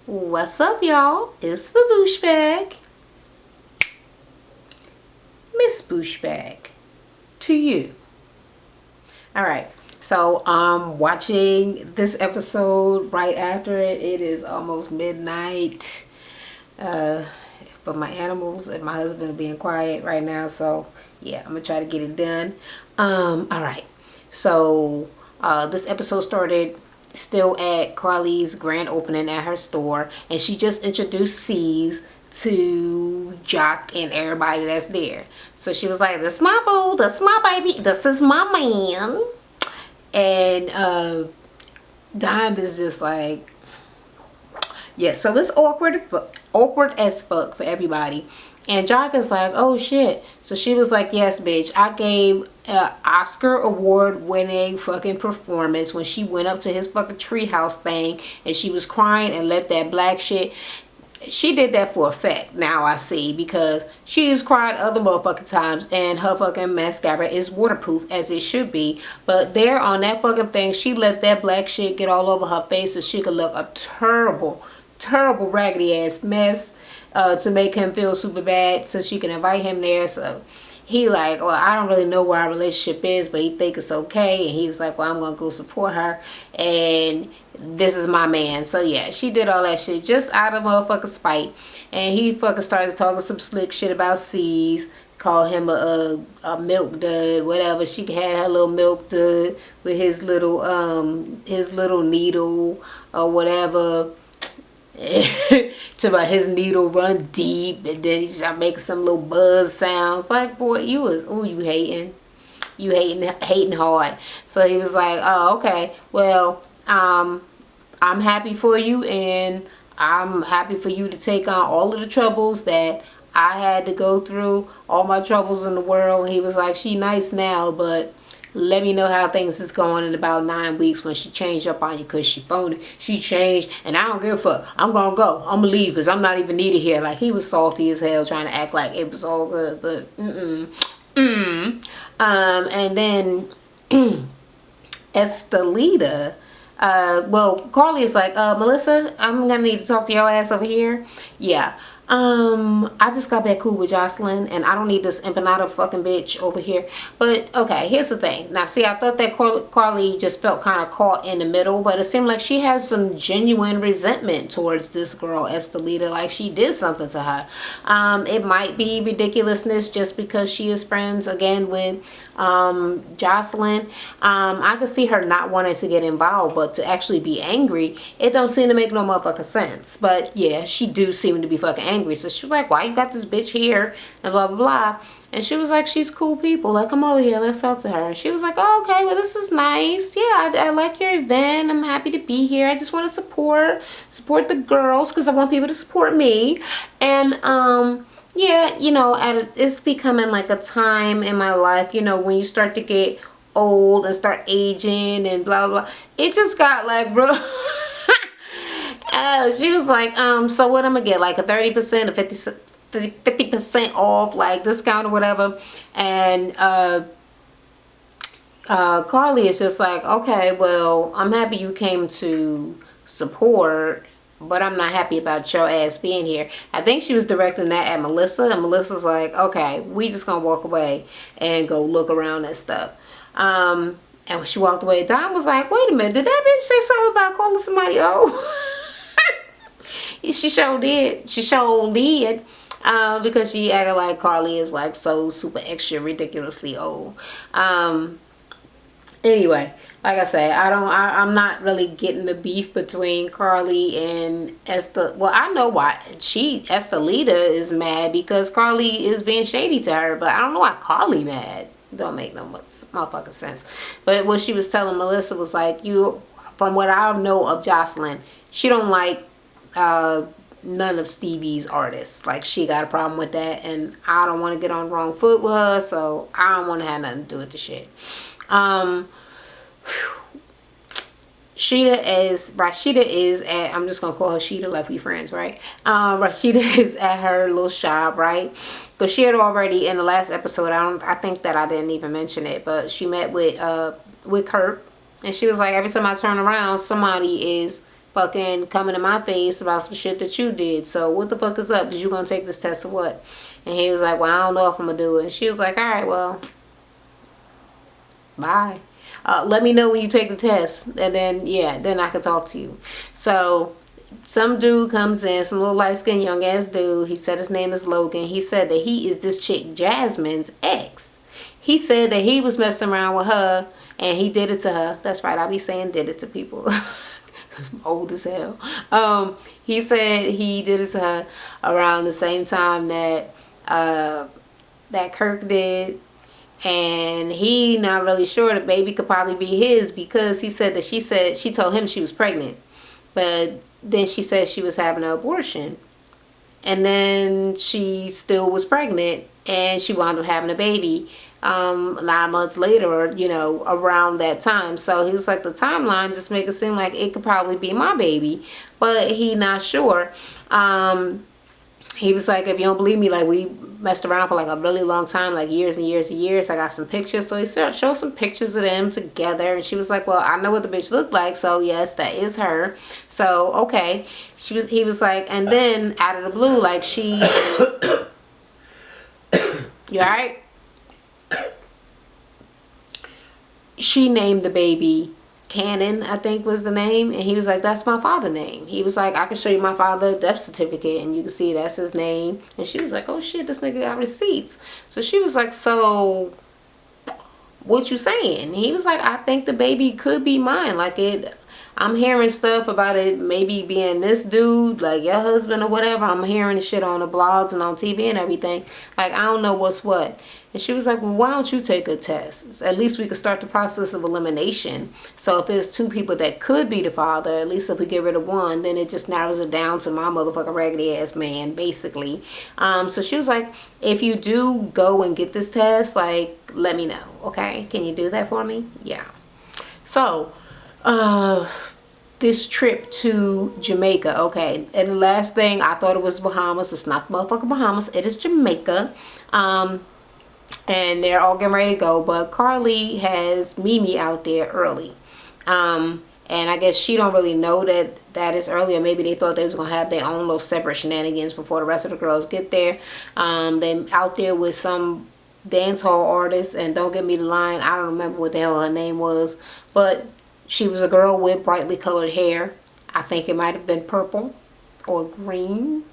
What's up, y'all? It's the Booshbag. Miss Booshbag. To you. Alright, so I'm watching this episode right after it. It is almost midnight. But my animals and my husband are being quiet right now, so yeah, I'm gonna try to get it done. Alright. So this episode started still at Carly's grand opening at her store, and she just introduced C's to Jock and everybody that's there. So she was like, "This my boo, this my baby, this is my man." And Dime is just like, yeah, so it's awkward as fuck for everybody. And Jock is like, "Oh shit." So she was like, "Yes, bitch. I gave an Oscar award winning fucking performance when she went up to his fucking treehouse thing and she was crying and let that black shit." She did that for effect. Now I see, because she's cried other motherfucking times and her fucking mascara is waterproof as it should be. But there on that fucking thing, she let that black shit get all over her face so she could look a terrible raggedy ass mess, to make him feel super bad so she can invite him there. So he like, "Well, I don't really know where our relationship is, but he think it's okay." And he was like, "Well, I'm gonna go support her, and this is my man." So yeah, she did all that shit just out of motherfucking spite. And he fucking started talking some slick shit about C's, called him a milk dud, whatever. She had her little milk dud with his little needle or whatever. To about his needle run deep, and then he started making some little buzz sounds. Like, boy, you hating hard. So he was like, "Oh, okay, well, I'm happy for you, and I'm happy for you to take on all of the troubles that I had to go through, all my troubles in the world." And he was like, "She nice now, but let me know how things is going in about 9 weeks when she changed up on you, because she phoned it. She changed, and I don't give a fuck. I'm gonna go. I'm gonna leave because I'm not even needed here." Like, he was salty as hell, trying to act like it was all good, but and then Estelita, Carly is like, "Melissa, I'm gonna need to talk to your ass over here." Yeah. I just got back cool with Jocelyn, and I don't need this empanada fucking bitch over here. But okay, here's the thing. Now, see, I thought that Carly just felt kind of caught in the middle, but it seemed like she has some genuine resentment towards this girl Estelita, like she did something to her. It might be ridiculousness just because she is friends again with Jocelyn. I could see her not wanting to get involved, but to actually be angry, it don't seem to make no motherfucking sense. But yeah, she do seem to be fucking angry. So she was like, "Why you got this bitch here?" And blah blah blah. And she was like, "She's cool people. Like, come over here, let's talk to her." And she was like, "Oh, okay, well, this is nice. Yeah, I like your event. I'm happy to be here. I just want to support the girls because I want people to support me." And yeah, it's becoming like a time in my life, when you start to get old and start aging and blah blah. It just got like, bro. She was like, "So what I'm gonna get, like a 30%, a 50% off, like discount or whatever?" And Carly is just like, "Okay, well, I'm happy you came to support, but I'm not happy about your ass being here." I think she was directing that at Melissa, and Melissa's like, "Okay, we just gonna walk away and go look around and stuff." And when she walked away, Don was like, "Wait a minute, did that bitch say something about calling somebody old?" She sure did. She sure did. Because she acted like Carly is like so super extra ridiculously old. Anyway, like I say, I'm not really getting the beef between Carly and Esther. Well, I know why Estelita is mad, because Carly is being shady to her, but I don't know why Carly mad. Don't make no motherfucking sense. But what she was telling Melissa was like, from what I know of Jocelyn, she don't like none of Stevie's artists. Like, she got a problem with that, and I don't want to get on the wrong foot with her, so I don't want to have nothing to do with the shit. Rashida is at, I'm just gonna call her Sheeta like we friends, right? Rashida is at her little shop, right? Because she had already, in the last episode, I think that I didn't even mention it, but she met with Kurt, and she was like, every time I turn around, somebody is fucking coming to my face about some shit that you did. So what the fuck is up? Is you gonna take this test or what? And he was like, well, I don't know if I'm gonna do it. And she was like, all right, well, bye. Let me know when you take the test, and then yeah, then I can talk to you. So some dude comes in, some little light-skinned young ass dude. He said his name is Logan. He said that he is this chick Jasmine's ex. He said that he was messing around with her and he did it to her. That's right, I be saying did it to people because I'm old as hell. He said he did it to her around the same time that that Kirk did. And he not really sure the baby could probably be his, because he said that she told him she was pregnant, but then she said she was having an abortion, and then she still was pregnant, and she wound up having a baby 9 months later, or you know, around that time. So he was like, the timeline just make it seem like it could probably be my baby, but he not sure. He was like, if you don't believe me, like, we messed around for like a really long time, like years and years and years. I got some pictures. So he showed some pictures of them together, and she was like, well, I know what the bitch looked like, so yes, that is her. So okay. He was like, and then out of the blue, like, she you alright? She named the baby Cannon, I think was the name, and he was like, that's my father's name. He was like, I can show you my father's death certificate and you can see that's his name. And she was like, oh shit, this nigga got receipts. So she was like, so what you saying? He was like, I think the baby could be mine. Like, I'm hearing stuff about it maybe being this dude, like your husband or whatever. I'm hearing shit on the blogs and on TV and everything. Like, I don't know what's what. And she was like, well, why don't you take a test? At least we could start the process of elimination. So if there's 2 people that could be the father, at least if we get rid of one, then it just narrows it down to my motherfucking raggedy ass man, basically. So she was like, if you do go and get this test, like, let me know, okay? Can you do that for me? Yeah. So, this trip to Jamaica, okay, and the last thing, I thought it was Bahamas. It's not the motherfucking Bahamas, it is Jamaica. And they're all getting ready to go, but Carly has Mimi out there early, and I guess she don't really know that is early, or maybe they thought they was gonna have their own little separate shenanigans before the rest of the girls get there. They out there with some dance hall artist, and don't get me the line, I don't remember what the hell her name was, but she was a girl with brightly colored hair. I think it might have been purple or green,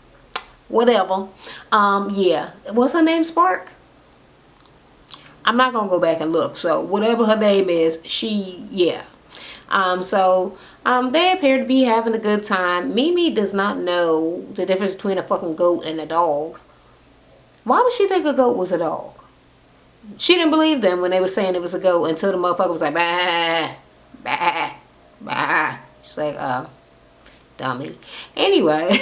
whatever. Yeah, what's her name? Spark? I'm not gonna go back and look. So whatever her name is, yeah. They appear to be having a good time. Mimi does not know the difference between a fucking goat and a dog. Why would she think a goat was a dog? She didn't believe them when they were saying it was a goat until the motherfucker was like, bah, bah, bah. She's like, dummy. Anyway.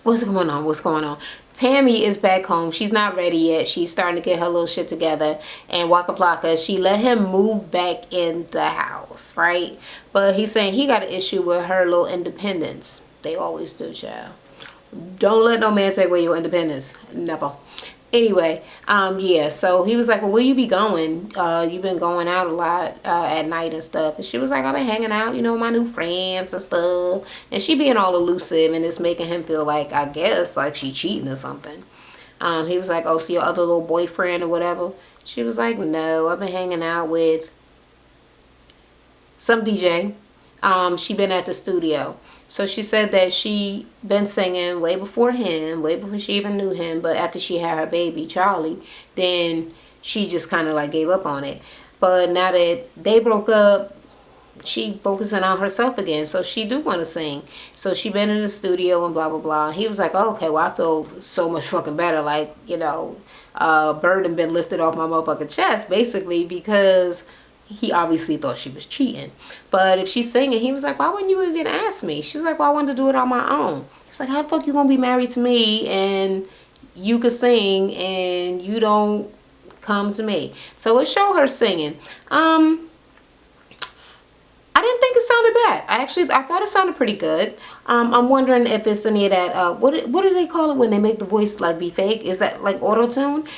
What's going on? Tammy is back home. She's not ready yet. She's starting to get her little shit together. And Waka Flocka, she let him move back in the house, right? But he's saying he got an issue with her little independence. They always do, child. Don't let no man take away your independence. Never. Anyway, yeah, so he was like, well, where you be going? You've been going out a lot at night and stuff. And she was like, I've been hanging out, you know, with my new friends and stuff. And she being all elusive, and it's making him feel like, I guess, like she cheating or something. He was like, oh, so your other little boyfriend or whatever? She was like, no, I've been hanging out with some DJ. She been at the studio. So she said that she been singing way before him, way before she even knew him. But after she had her baby, Charlie, then she just kind of like gave up on it. But now that they broke up, she focusing on herself again. So she do want to sing. So she been in the studio and blah, blah, blah. He was like, oh, okay, well, I feel so much fucking better. Like, you know, burden been lifted off my motherfucking chest, basically, because he obviously thought she was cheating. But if she's singing, he was like, why wouldn't you even ask me? She was like, well, I wanted to do it on my own. He's like, how the fuck you gonna be married to me and you could sing and you don't come to me? So it showed her singing. I didn't think it sounded bad. I thought it sounded pretty good. I'm wondering if it's any of that, what do they call it when they make the voice like be fake? Is that like auto-tune?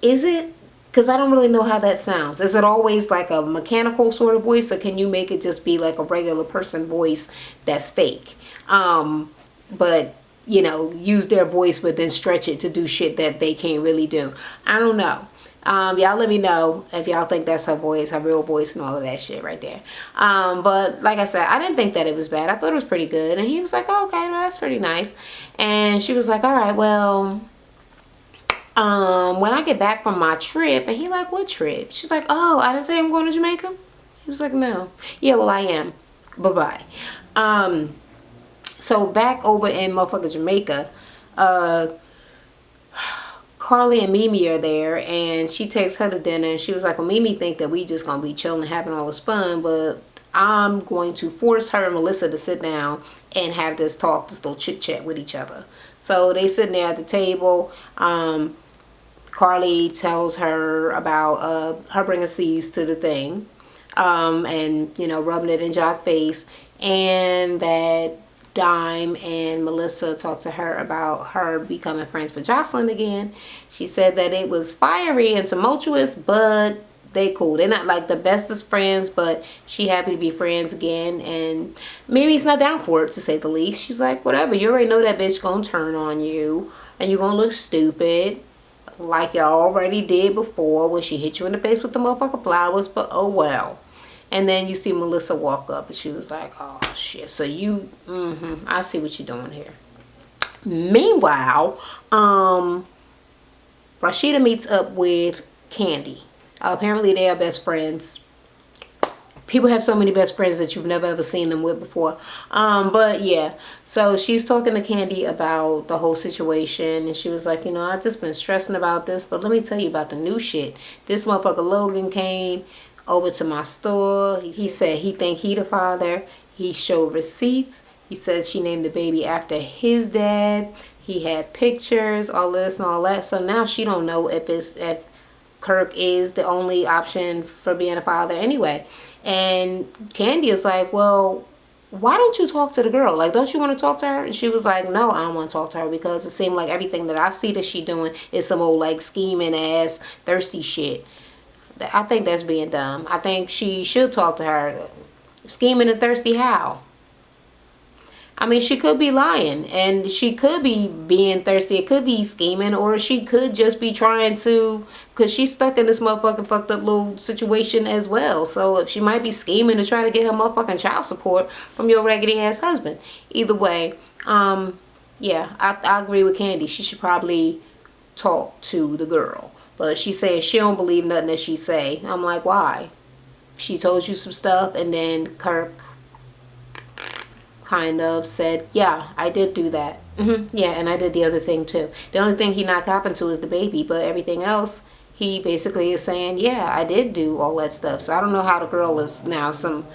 Is it? Because I don't really know how that sounds. Is it always like a mechanical sort of voice, or can you make it just be like a regular person voice that's fake? But, you know, use their voice but then stretch it to do shit that they can't really do. I don't know. Y'all let me know if y'all think that's her voice, her real voice, and all of that shit right there. But like I said, I didn't think that it was bad. I thought it was pretty good. And he was like, oh, okay, well, that's pretty nice. And she was like, all right, well, when I get back from my trip. And he like, what trip? She's like, oh, I didn't say I'm going to Jamaica. He was like, no. Yeah, well, I am. Bye-bye. So back over in motherfucking Jamaica, Carly and Mimi are there, and she takes her to dinner, and she was like, well, Mimi think that we just gonna be chilling and having all this fun, but I'm going to force her and Melissa to sit down and have this talk, this little chit chat with each other. So they sitting there at the table. Carly tells her about her bringing seeds to the thing, and, you know, rubbing it in Jacques' face, and that Dime and Melissa talked to her about her becoming friends with Jocelyn again. She said that it was fiery and tumultuous, but they cool. They're not like the bestest friends, but she happy to be friends again. And Mimi's not down for it, to say the least. She's like, whatever, you already know that bitch gonna turn on you, and you're gonna look stupid like you already did before when she hit you in the face with the motherfucking flowers, but oh well. And then you see Melissa walk up, and she was like, oh shit, so you, I see what you're doing here. Meanwhile, Rashida meets up with Candy. Apparently they are best friends. People have so many best friends that you've never ever seen them with before. But yeah, so she's talking to Candy about the whole situation, and she was like, you know, I've just been stressing about this, but let me tell you about the new shit. This motherfucker Logan came over to my store. He said he think he the father. He showed receipts. He said she named the baby after his dad. He had pictures, all this and all that. So now she don't know if Kirk is the only option for being a father anyway. And Candy is like, well, why don't you talk to the girl? Like, don't you want to talk to her? And she was like, no, I don't want to talk to her, because it seemed like everything that I see that she doing is some old like scheming ass thirsty shit. I think that's being dumb. I think she should talk to her. Scheming and thirsty how? I mean, she could be lying, and she could be being thirsty. It could be scheming, or she could just be trying to, because she's stuck in this motherfucking fucked up little situation as well. So if she might be scheming to try to get her motherfucking child support from your raggedy ass husband. Either way, yeah, I agree with Candy. She should probably talk to the girl. But she said she don't believe nothing that she say. I'm like, why? She told you some stuff, and then Kirk kind of said, yeah, I did do that. Yeah, and I did the other thing too. The only thing he not copping to is the baby, but everything else, he basically is saying, yeah, I did do all that stuff. So I don't know how the girl is now some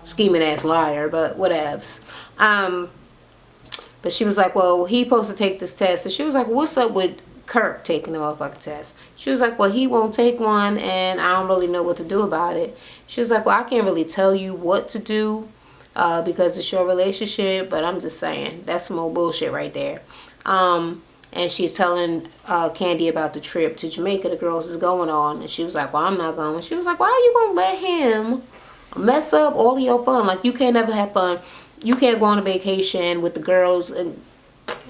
scheming ass liar, but whatevs. But she was like, well, he supposed to take this test. And she was like, what's up with Kirk taking the motherfucking test? She was like, well, he won't take one, and I don't really know what to do about it. She was like, well, I can't really tell you what to do because it's your relationship, but I'm just saying, that's some old bullshit right there. And she's telling Candy about the trip to Jamaica the girls is going on, and she was like, well, I'm not going. She was like, why are you gonna let him mess up all of your fun? Like, you can't ever have fun. You can't go on a vacation with the girls, and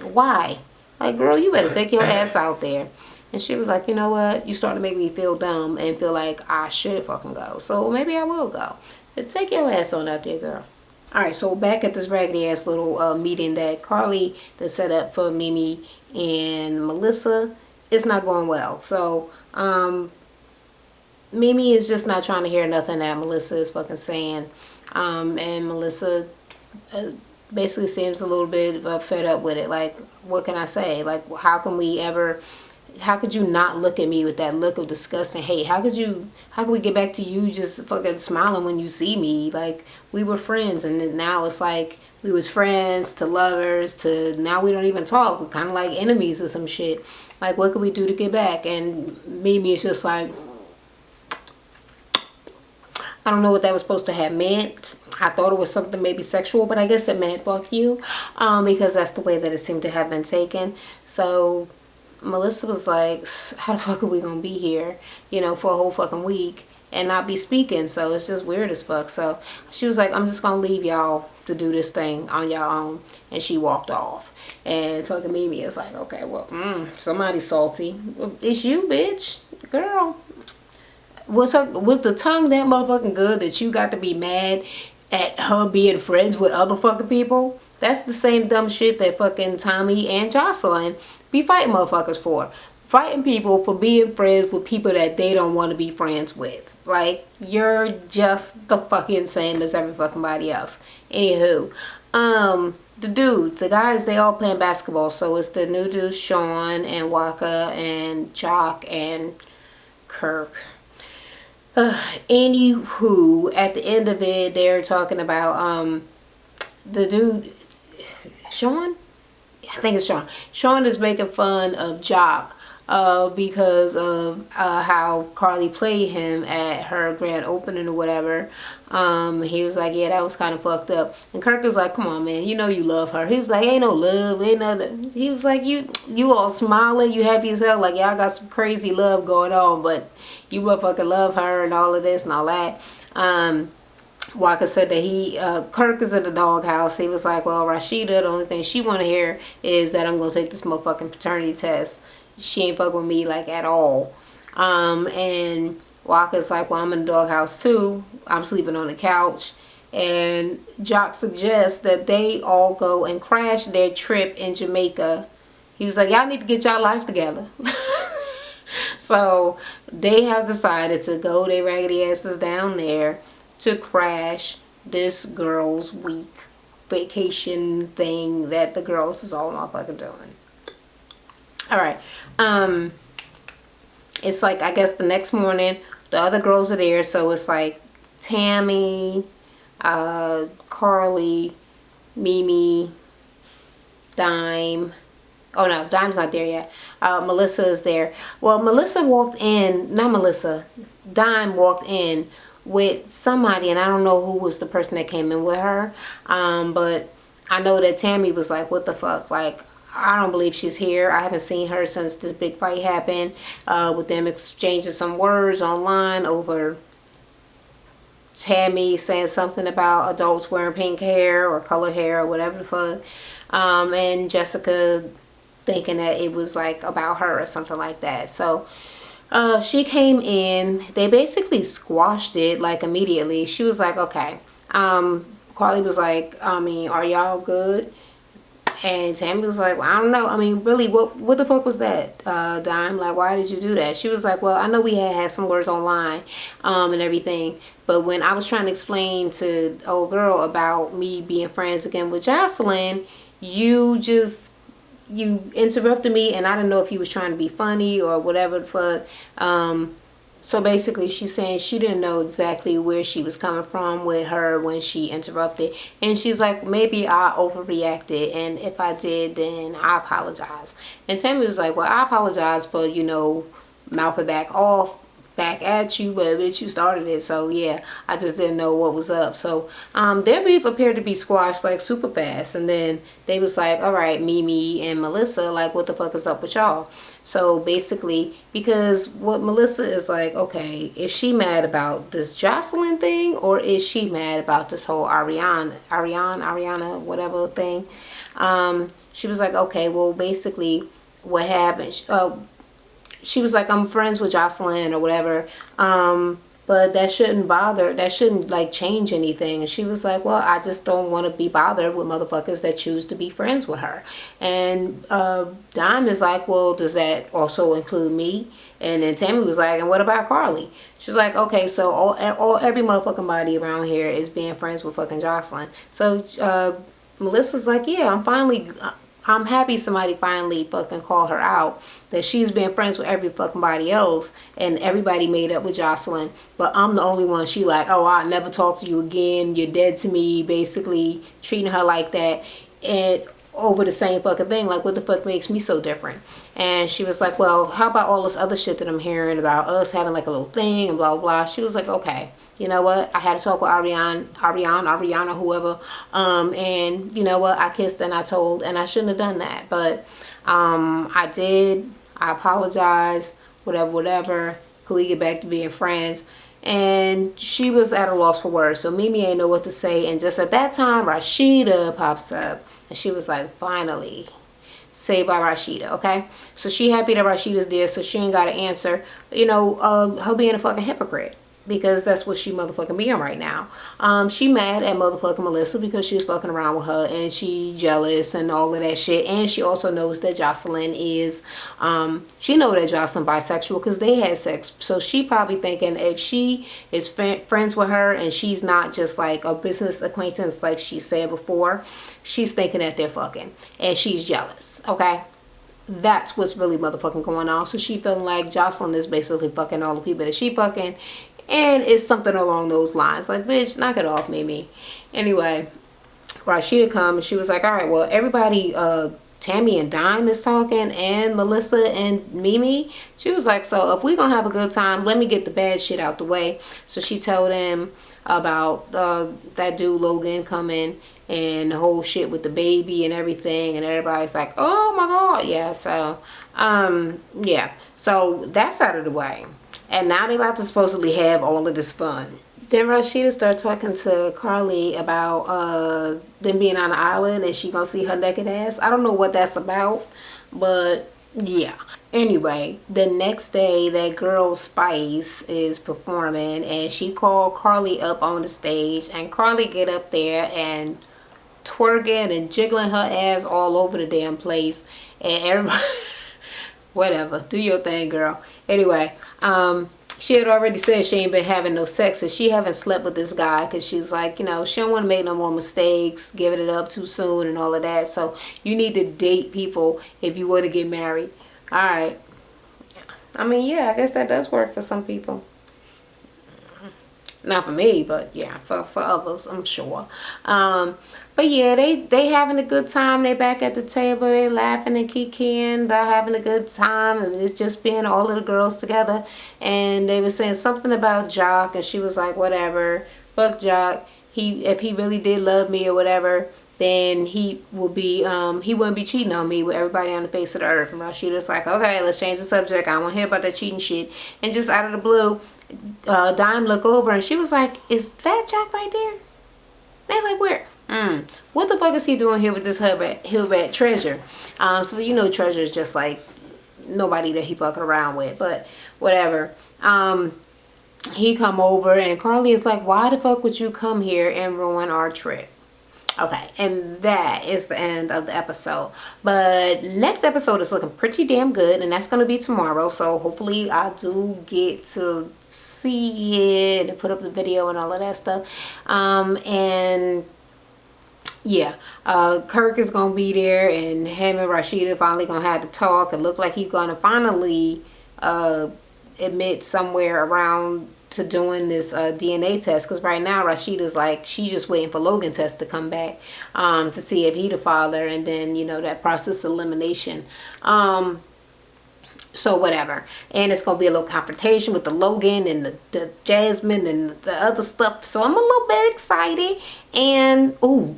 why? Like, girl, you better take your ass out there. And she was like, you know what? You starting to make me feel dumb and feel like I should fucking go. So maybe I will go. But take your ass on out there, girl. Alright, so back at this raggedy ass little meeting that Carly that set up for Mimi and Melissa, it's not going well. So, Mimi is just not trying to hear nothing that Melissa is fucking saying. And Melissa basically seems a little bit fed up with it. Like, what can I say? Like, how could you not look at me with that look of disgust and hate? How could we get back to you just fucking smiling when you see me? Like, we were friends, and then now it's like we was friends to lovers to now we don't even talk. We're kind of like enemies or some shit. Like, what could we do to get back? And Mimi is just like, I don't know what that was supposed to have meant. I thought it was something maybe sexual, but I guess it meant fuck you, because that's the way that it seemed to have been taken. So Melissa was like, how the fuck are we gonna be here, you know, for a whole fucking week and not be speaking? So it's just weird as fuck. So she was like, I'm just gonna leave y'all to do this thing on your own. And she walked off. And fucking Mimi is like, okay, well, somebody's salty. It's you, bitch. Girl. Was the tongue that motherfucking good that you got to be mad at her being friends with other fucking people? That's the same dumb shit that fucking Tommy and Jocelyn be fighting motherfuckers for. Fighting people for being friends with people that they don't want to be friends with. Like, you're just the fucking same as every fucking body else. Anywho, the dudes, the guys, they all playing basketball. So it's the new dudes, Sean and Waka and Jock and Kirk. Anywho, at the end of it, they're talking about the dude, Sean? I think it's Sean. Sean is making fun of Jock because of how Carly played him at her grand opening or whatever. He was like, yeah, that was kind of fucked up. And Kirk was like, come on, man, you know you love her. He was like, ain't no love, ain't nothing. He was like, you all smiling, you happy as hell, like y'all got some crazy love going on, but you motherfucking love her and all of this and all that. Walker said that Kirk is in the doghouse. He was like, well, Rashida, the only thing she want to hear is that I'm going to take this motherfucking paternity test. She ain't fuck with me, like, at all. And Walker's like, well, I'm in the doghouse, too. I'm sleeping on the couch. And Jock suggests that they all go and crash their trip in Jamaica. He was like, y'all need to get y'all life together. So they have decided to go their raggedy asses down there to crash this girls' week vacation thing that the girls is all motherfucking doing. Alright. It's like, I guess the next morning, the other girls are there, so it's like Tammy, Carly, Mimi, Dime. Oh no, Dime's not there yet. Melissa is there. Well, Dime walked in with somebody, and I don't know who was the person that came in with her. But I know that Tammy was like, what the fuck? Like, I don't believe she's here. I haven't seen her since this big fight happened, with them exchanging some words online over Tammy saying something about adults wearing pink hair or color hair or whatever the fuck. And Jessica thinking that it was like about her or something like that. So she came in. They basically squashed it like immediately. She was like, okay. Carly was like, I mean, are y'all good? And Tammy was like, well, I don't know. I mean, really, what the fuck was that, Dime? Like, why did you do that? She was like, well, I know we had some words online and everything. But when I was trying to explain to the old girl about me being friends again with Jocelyn, you interrupted me, and I didn't know if you was trying to be funny or whatever the fuck. So basically she's saying she didn't know exactly where she was coming from with her when she interrupted. And she's like, maybe I overreacted, and if I did, then I apologize. And Tammy was like, well, I apologize for, you know, mouthing back at you, but bitch, you started it, so yeah, I just didn't know what was up. So their beef appeared to be squashed like super fast, and then they was like, all right, Mimi and Melissa, like, what the fuck is up with y'all? So basically, because what Melissa is like, okay, is she mad about this Jocelyn thing, or is she mad about this whole Ariana, whatever thing? She was like, okay, well, basically what happened, she was like, I'm friends with Jocelyn or whatever, but that shouldn't like change anything. And she was like, well, I just don't want to be bothered with motherfuckers that choose to be friends with her. And Dime is like, well, does that also include me? And then Tammy was like, and what about Carly? She was like, okay, so every motherfucking body around here is being friends with fucking Jocelyn. So Melissa's like, yeah, I'm happy somebody finally fucking called her out that she's been friends with every fucking body else, and everybody made up with Jocelyn, but I'm the only one. She like, oh, I'll never talk to you again, you're dead to me, basically treating her like that, and over the same fucking thing. Like, what the fuck makes me so different? And she was like, well, how about all this other shit that I'm hearing about us having like a little thing and blah blah blah. She was like, okay, you know what, I had to talk with Ariana, whoever, and you know what, I kissed and I told, and I shouldn't have done that, but I did. I apologize, whatever, whatever. Could we get back to being friends? And she was at a loss for words. So Mimi ain't know what to say. And just at that time, Rashida pops up. And she was like, finally. Saved by Rashida, okay? So she happy that Rashida's there, so she ain't got to answer, her being a fucking hypocrite. Because that's what she motherfucking being right now. She mad at motherfucking Melissa because she was fucking around with her and she jealous and all of that shit. And she also knows that Jocelyn is, she know that Jocelyn bisexual because they had sex. So she probably thinking if she is friends with her and she's not just like a business acquaintance like she said before, she's thinking that they're fucking. And she's jealous, okay? That's what's really motherfucking going on. So she feeling like Jocelyn is basically fucking all the people that she fucking. And it's something along those lines. Like, bitch, knock it off, Mimi. Anyway, Rashida come and she was like, all right, well, everybody, Tammy and Dime is talking and Melissa and Mimi. She was like, so if we gonna have a good time, let me get the bad shit out the way. So she told him about that dude Logan coming and the whole shit with the baby and everything. And everybody's like, oh my God. Yeah, so, yeah. So that's out of the way. And now they about to supposedly have all of this fun. Then Rashida started talking to Carly about them being on the island and she gonna see her naked ass. I don't know what that's about, but yeah. Anyway, the next day that girl Spice is performing and she called Carly up on the stage and Carly get up there and twerking and jiggling her ass all over the damn place and everybody whatever, do your thing, girl. Anyway, she had already said she ain't been having no sex and she haven't slept with this guy because she's like, she don't want to make no more mistakes, giving it up too soon and all of that. So you need to date people if you want to get married. All right. I mean, yeah, I guess that does work for some people. Not for me, but yeah, for others, I'm sure. But yeah, they having a good time. They back at the table. They laughing and kikiing about having a good time. And it's just being all of the girls together. And they were saying something about Jock. And she was like, whatever. Fuck Jock. If he really did love me or whatever, then he wouldn't be cheating on me with everybody on the face of the earth. And Rashida's like, okay, let's change the subject. I don't want to hear about that cheating shit. And just out of the blue, Dime looked over and she was like, is that Jock right there? They like, where? What the fuck is he doing here with this Hillbat Treasure? So Treasure is just like nobody that he fucking around with, but whatever. He come over and Carly is like, why the fuck would you come here and ruin our trip? Okay, and that is the end of the episode. But next episode is looking pretty damn good, and that's going to be tomorrow. So hopefully I do get to see it and put up the video and all of that stuff. And yeah, Kirk is going to be there, and him and Rashida finally going to have to talk. It look like he's going to finally admit somewhere around to doing this DNA test, because right now Rashida's like, she's just waiting for Logan test to come back to see if he the father, and then that process of elimination. So whatever, and it's gonna be a little confrontation with the Logan and the Jasmine and the other stuff, so I'm a little bit excited. And ooh,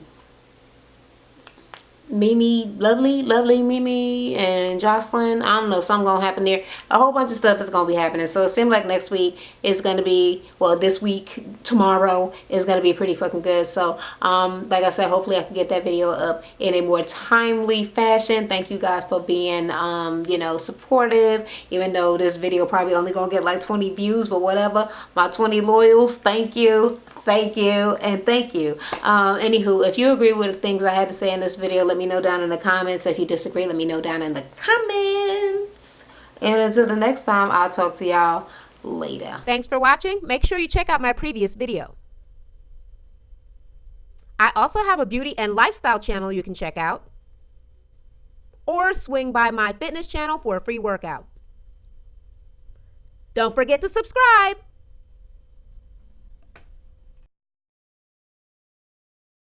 Mimi, lovely Mimi and Jocelyn, I don't know, something gonna happen there. A whole bunch of stuff is gonna be happening. So it seems like next week is gonna be, well, this week, tomorrow is gonna be pretty fucking good. So like I said, hopefully I can get that video up in a more timely fashion. Thank you guys for being supportive, even though this video probably only gonna get like 20 views, but whatever. My 20 loyals, thank you. Thank you and thank you. Anywho, if you agree with the things I had to say in this video, let me know down in the comments. If you disagree, let me know down in the comments. And until the next time, I'll talk to y'all later. Thanks for watching. Make sure you check out my previous video. I also have a beauty and lifestyle channel you can check out, or swing by my fitness channel for a free workout. Don't forget to subscribe.